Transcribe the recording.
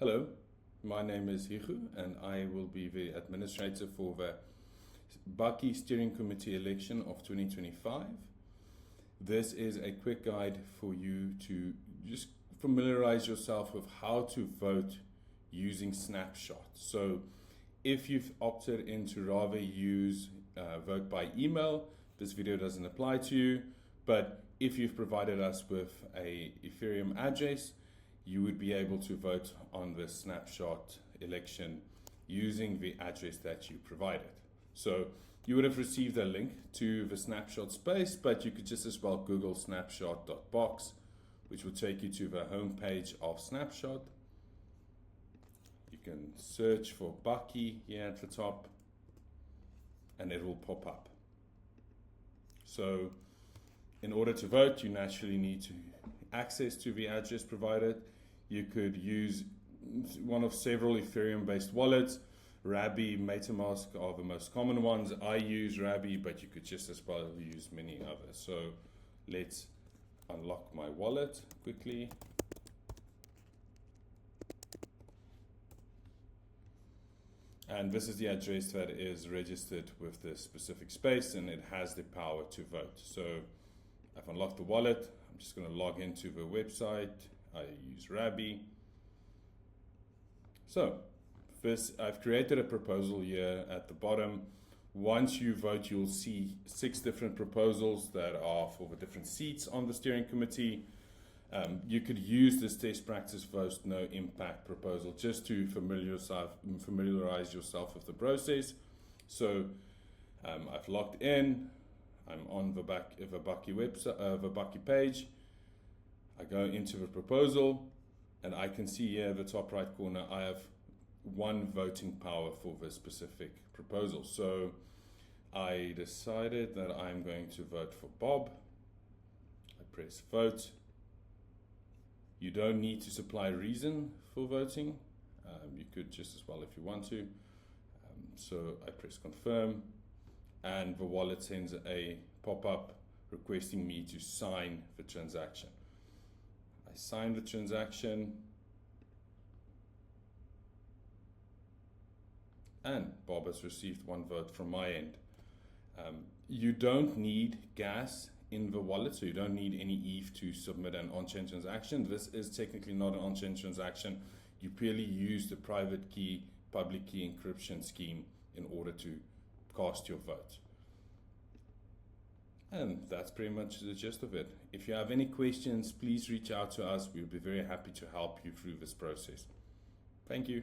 Hello, my name is Hugo and I will be the administrator for the BACI Steering Committee election of 2025. This is a quick guide for you to just familiarize yourself with how to vote using Snapshot. So if you've opted in to rather use vote by email, this video doesn't apply to you, but if you've provided us with a Ethereum address, you would be able to vote on the Snapshot election using the address that you provided. So you would have received a link to the Snapshot space, but you could just as well Google snapshot.box, which will take you to the home page of Snapshot. You can search for BACI here at the top and it will pop up. So in order to vote, you naturally need to access to the address provided. You could use one of several Ethereum-based wallets. Rabbi, MetaMask are the most common ones. I use Rabbi, but you could just as well use many others. So let's unlock my wallet quickly. And this is the address that is registered with this specific space, and it has the power to vote. So I've unlocked the wallet. I'm just going to log into the website. I use Rabbi. So first, I've created a proposal here at the bottom. Once you vote, you'll see 6 different proposals that are for the different seats on the steering committee. You could use this test practice vote no impact proposal just to familiarize yourself with the process. So I've logged in. I'm on the BACI website, the BACI page. I go into the proposal, and I can see here at the top right corner, I have 1 voting power for this specific proposal. So I decided that I'm going to vote for Bob. I press vote. You don't need to supply reason for voting. You could just as well if you want to. So I press confirm, and the wallet sends a pop-up requesting me to sign the transaction. I sign the transaction, and Bob has received 1 vote from my end. You don't need gas in the wallet, so you don't need any ETH to submit an on-chain transaction. This is technically not an on-chain transaction. You purely use the private key, public key encryption scheme in order to cast your vote. And that's pretty much the gist of it. If you have any questions, please reach out to us. We'll be very happy to help you through this process. Thank you.